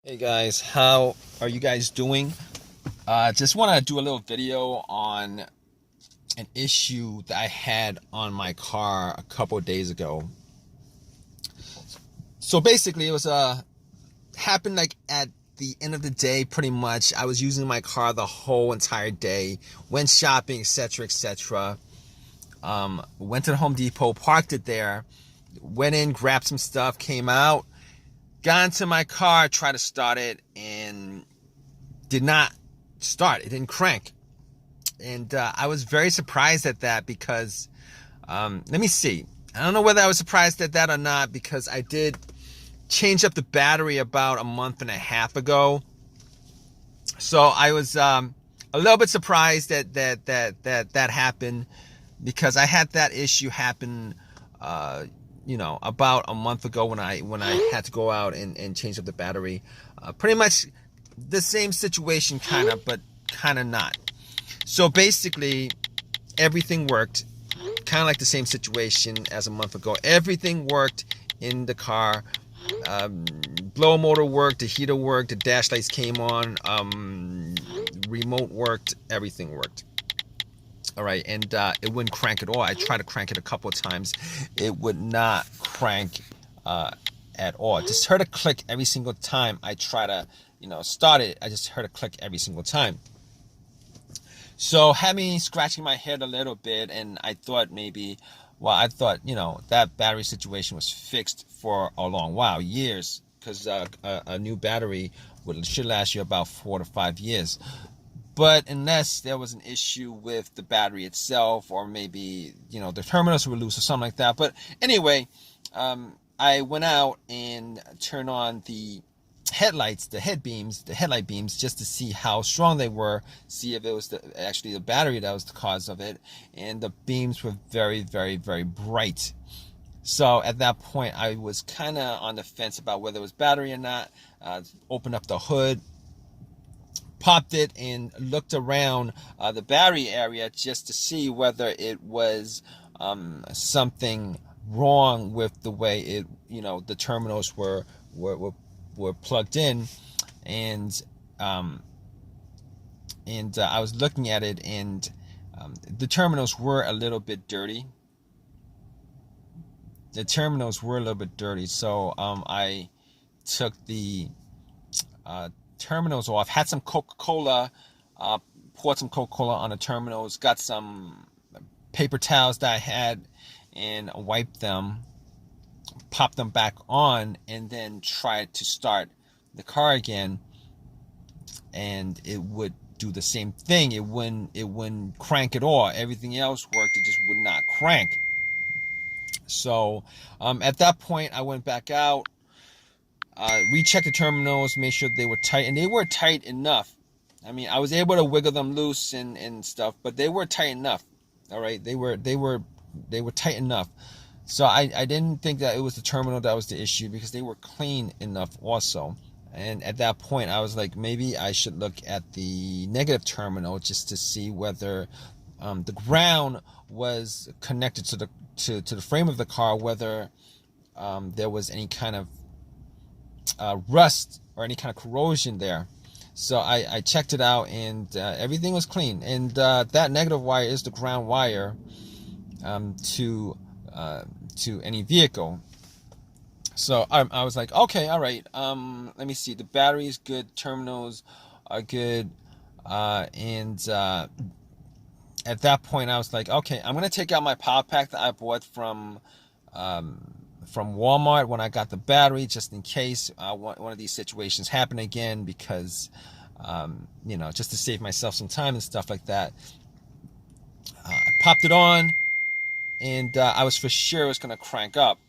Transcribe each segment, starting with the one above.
Hey guys, how are you guys doing? Just want to do a little video on an issue that I had on my car a couple of days ago. So basically, it was happened like at the end of the day. Pretty much, I was using my car the whole entire day, went shopping, etc., etc. Went to the Home Depot, parked it there, went in, grabbed some stuff, came out, got into my car, tried to start it, and did not start. It didn't crank. And I was very surprised at that because, let me see. I don't know whether I was surprised at that or not because I did change up the battery about a month and a half ago. So I was a little bit surprised that happened because I had that issue happen, about a month ago when I had to go out and change up the battery. Pretty much the same situation, kind of, but kind of not. So basically, everything worked, kind of like the same situation as a month ago. Everything worked in the car. Blower motor worked, the heater worked, the dash lights came on, remote worked, everything worked. All right, and it wouldn't crank at all. I tried to crank it a couple of times. It would not crank at all. Just heard a click every single time I try to, start it. I just heard a click every single time. So had me scratching my head a little bit, and I thought that battery situation was fixed for a long while, years, because a new battery should last you about 4 to 5 years. But unless there was an issue with the battery itself, or maybe, the terminals were loose or something like that. But anyway, I went out and turned on the headlights, the headlight beams, just to see how strong they were, see if it was actually the battery that was the cause of it. And the beams were very, very, very bright. So at that point, I was kind of on the fence about whether it was battery or not. Opened up the hood, popped it, and looked around the battery area just to see whether it was something wrong with the way it, the terminals were plugged in, and I was looking at it, and the terminals were a little bit dirty. So I took the terminals off, had some Coca-Cola, poured some Coca-Cola on the terminals, got some paper towels that I had, and wiped them, popped them back on, and then tried to start the car again, and it would do the same thing. It wouldn't crank at all. Everything else worked, it just would not crank. So at that point, I went back out, rechecked the terminals, made sure they were tight, and they were tight enough. I mean, I was able to wiggle them loose and stuff, but they were tight enough. All right, they were tight enough. So I didn't think that it was the terminal that was the issue, because they were clean enough also. And at that point, I was like, maybe I should look at the negative terminal just to see whether the ground was connected to the frame of the car, whether there was any kind of rust or any kind of corrosion there. So I checked it out, and everything was clean. And that negative wire is the ground wire to any vehicle. So I was like, okay, all right. Let me see. The battery is good. Terminals are good. And at that point, I was like, okay, I'm gonna take out my power pack that I bought from Walmart when I got the battery, just in case one of these situations happen again, because just to save myself some time and stuff like that. I popped it on, and I was for sure it was gonna crank up.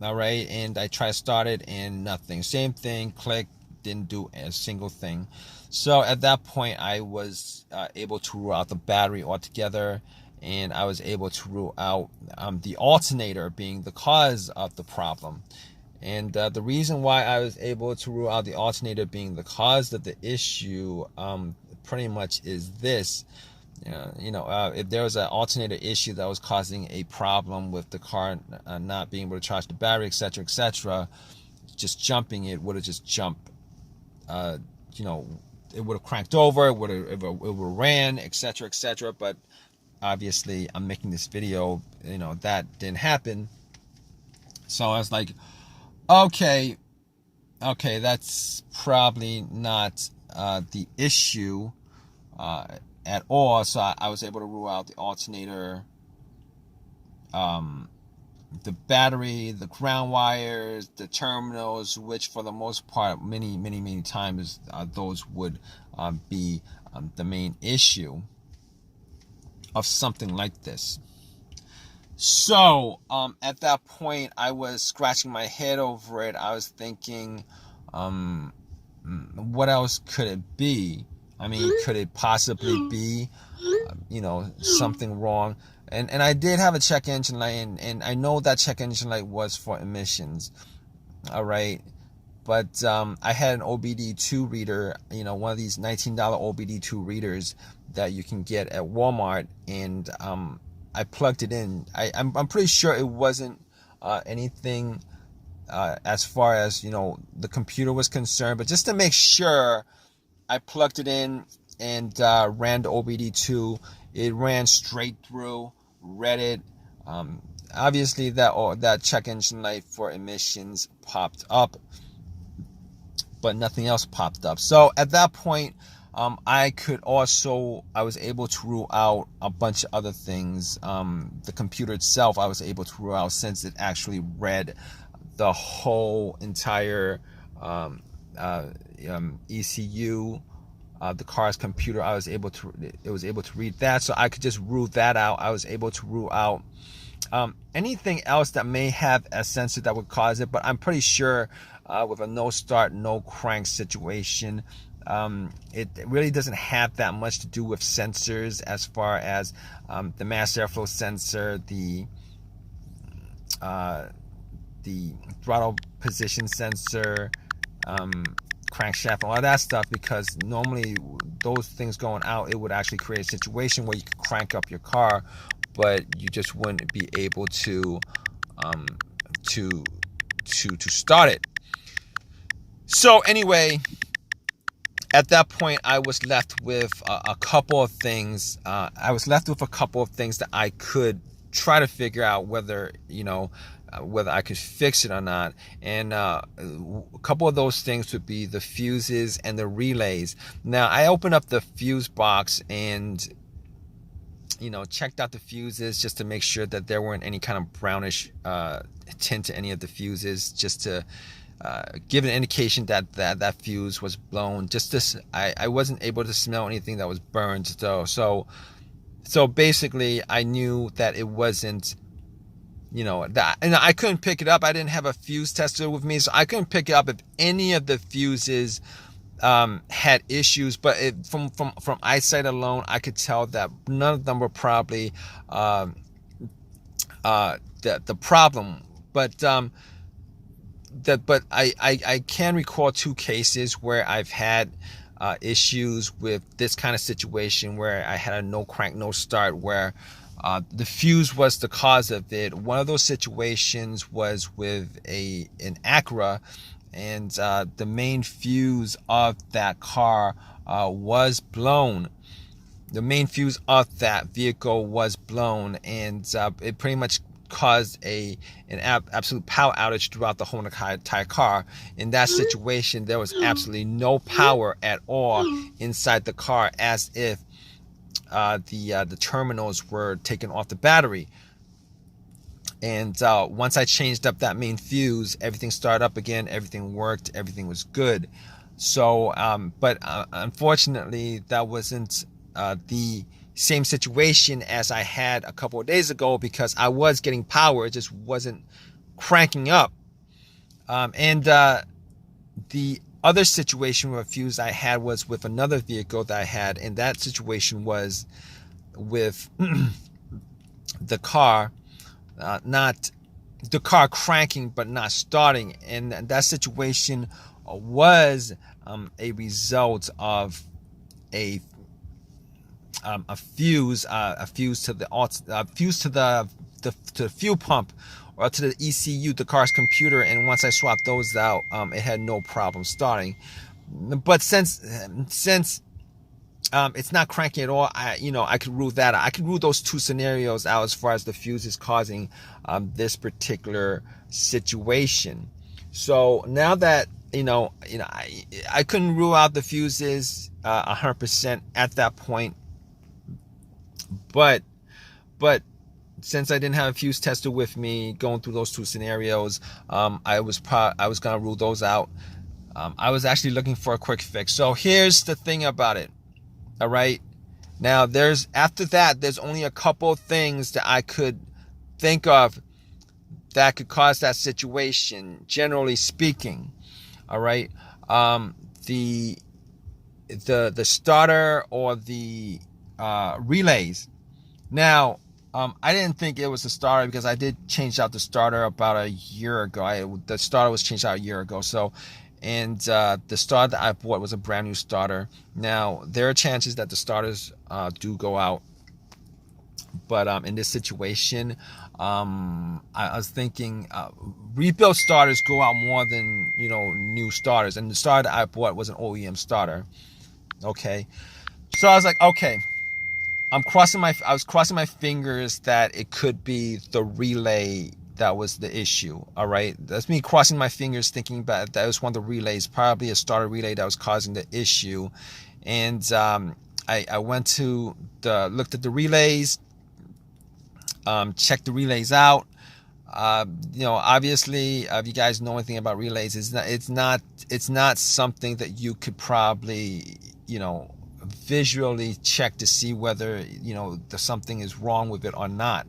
All right, and I tried to start it, and nothing. Same thing, click, didn't do a single thing. So at that point, I was able to rule out the battery altogether, and I was able to rule out the alternator being the cause of the problem. And the reason why I was able to rule out the alternator being the cause of the issue pretty much is this. If there was an alternator issue that was causing a problem with the car not being able to charge the battery, etc., etc., just jumping it would have just jumped you know, it would have cranked over, it would have ran, etc., etc. But obviously, I'm making this video, you know, that didn't happen. So I was like, okay, that's probably not the issue at all. So I was able to rule out the alternator, the battery, the ground wires, the terminals, which for the most part, many times, those would be the main issue of something like this. So at that point, I was scratching my head over it. I was thinking, what else could it be? I mean, could it possibly be, you know, something wrong? And I did have a check engine light, and I know that check engine light was for emissions. All right. But I had an OBD2 reader, you know, one of these $19 OBD2 readers that you can get at Walmart, and I plugged it in. I'm pretty sure it wasn't anything as far as, you know, the computer was concerned, but just to make sure, I plugged it in and ran the OBD2. It ran straight through, read it. Obviously, that check engine light for emissions popped up, but nothing else popped up. So at that point, I was able to rule out a bunch of other things. The computer itself, I was able to rule out, since it actually read the whole entire ECU, the car's computer. It was able to read that, so I could just rule that out. I was able to rule out anything else that may have a sensor that would cause it, but I'm pretty sure with a no start, no crank situation, it really doesn't have that much to do with sensors, as far as the mass airflow sensor, the throttle position sensor, crankshaft, all of that stuff, because normally those things going out, it would actually create a situation where you could crank up your car, but you just wouldn't be able to start it. So anyway, at that point, I was left with a couple of things. I was left with a couple of things that I could try to figure out whether, you know, whether I could fix it or not. And a couple of those things would be the fuses and the relays. Now, I opened up the fuse box and, you know, checked out the fuses just to make sure that there weren't any kind of brownish tint to any of the fuses, just to give an indication that that fuse was blown. Just this, I wasn't able to smell anything that was burned, though. So basically, I knew that it wasn't, you know, that, and I couldn't pick it up. I didn't have a fuse tester with me, so I couldn't pick it up if any of the fuses had issues. But from eyesight alone, I could tell that none of them were probably the problem. But I can recall two cases where I've had issues with this kind of situation, where I had a no crank, no start, where the fuse was the cause of it. One of those situations was with an Acura, and the main fuse of that car was blown. The main fuse of that vehicle was blown, and it pretty much caused an absolute power outage throughout the whole entire car. In that situation, there was absolutely no power at all inside the car, as if the terminals were taken off the battery. And once I changed up that main fuse, everything started up again, everything worked, everything was good. So but unfortunately, that wasn't the same situation as I had a couple of days ago, because I was getting power, it just wasn't cranking up. And the other situation with a fuse I had was with another vehicle that I had, and that situation was with the car, not the car cranking but not starting, and that situation was a result of a fuse to the fuel pump, or to the ECU, the car's computer. And once I swapped those out, it had no problem starting. But since it's not cranking at all, I could rule that out. I could rule those two scenarios out as far as the fuses causing this particular situation. So now that I couldn't rule out the fuses 100% at that point, but since I didn't have a fuse tester with me going through those two scenarios, I was gonna rule those out. I was actually looking for a quick fix. So here's the thing about it. All right. Now after that, there's only a couple of things that I could think of that could cause that situation, generally speaking. All right. The starter or the relays. Now, I didn't think it was the starter because I did change out the starter about a year ago. The starter was changed out a year ago. So, and the starter that I bought was a brand new starter. Now, there are chances that the starters do go out. But in this situation, I was thinking rebuilt starters go out more than new starters. And the starter that I bought was an OEM starter. Okay, so I was like, okay, I was crossing my fingers that it could be the relay that was the issue. All right, that's me crossing my fingers, thinking that was one of the relays, probably a starter relay that was causing the issue. And I went to looked at the relays, checked the relays out. Obviously, if you guys know anything about relays, it's not something that you could probably visually check to see whether something is wrong with it or not.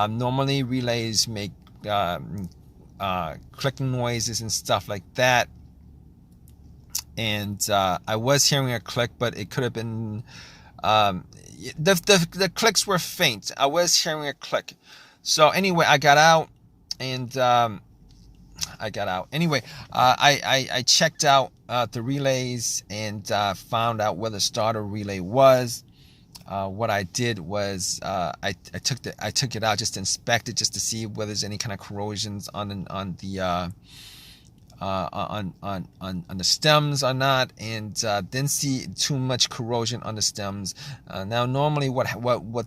Normally relays make clicking noises and stuff like that, and I was hearing a click, but it could have been the clicks were faint. I was hearing a click. So anyway, I got out and Anyway, I checked out the relays and found out where the starter relay was. What I did was I took it out just to inspect it, just to see whether there's any kind of corrosions on the stems or not, and didn't see too much corrosion on the stems. Now, normally, what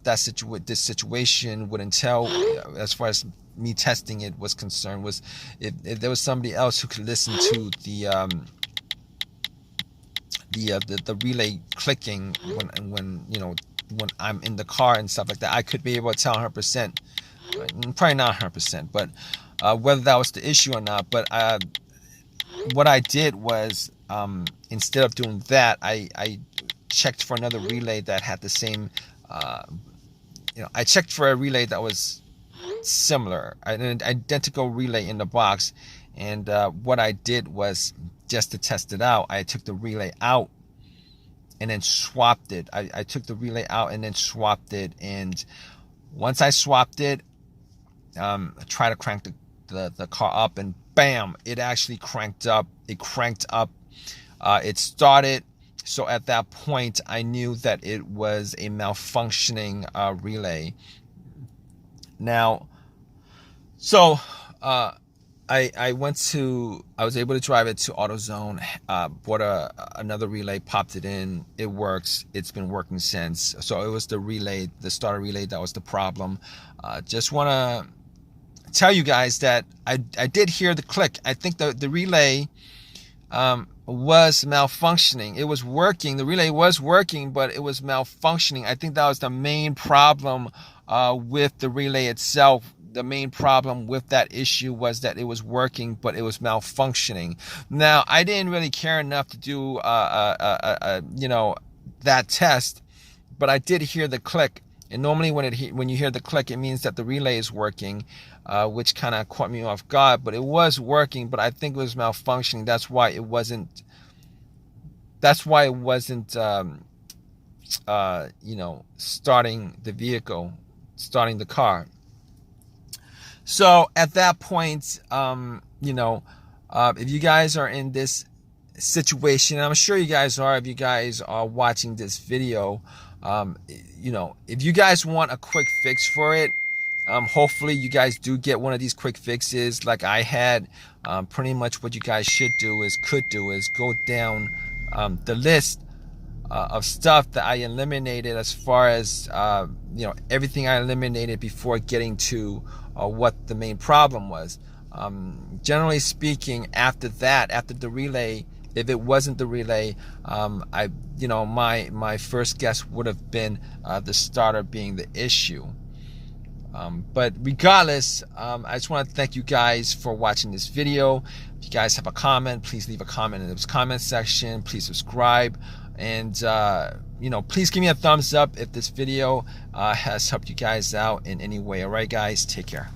this situation would entail, as far as me testing it was concerned, was if there was somebody else who could listen to the relay clicking when I'm in the car and stuff like that, I could be able to tell 100%, probably not 100%, but whether that was the issue or not. But what I did was, instead of doing that, I checked for another relay that had the same, I checked for a relay that was similar, an identical relay in the box. And what I did was, just to test it out, I took the relay out and then swapped it. I took the relay out and then swapped it. And once I swapped it, I tried to crank the car up, and bam, it actually cranked up. It cranked up. It started. So at that point, I knew that it was a malfunctioning relay. Now, so I was able to drive it to AutoZone, bought another relay, popped it in. It works. It's been working since. So it was the starter relay that was the problem. Just want to tell you guys that I did hear the click. I think the relay was malfunctioning. It was working. The relay was working, but it was malfunctioning. I think that was the main problem with the relay itself. The main problem with that issue was that it was working, but it was malfunctioning. Now, I didn't really care enough to do that test, but I did hear the click. And normally when you hear the click, it means that the relay is working, which kind of caught me off guard. But it was working, but I think it was malfunctioning. That's why it wasn't starting the vehicle, starting the car. So at that point, if you guys are in this situation, I'm sure you guys are, if you guys are watching this video, if you guys want a quick fix for it, Hopefully you guys do get one of these quick fixes like I had. Pretty much what you guys could do is go down the list of stuff that I eliminated, as far as everything I eliminated before getting to what the main problem was. Generally speaking, after the relay, if it wasn't the relay, my first guess would have been the starter being the issue. But regardless, I just want to thank you guys for watching this video. If you guys have a comment, please leave a comment in the comment section. Please subscribe, and please give me a thumbs up if this video has helped you guys out in any way. All right, guys, take care.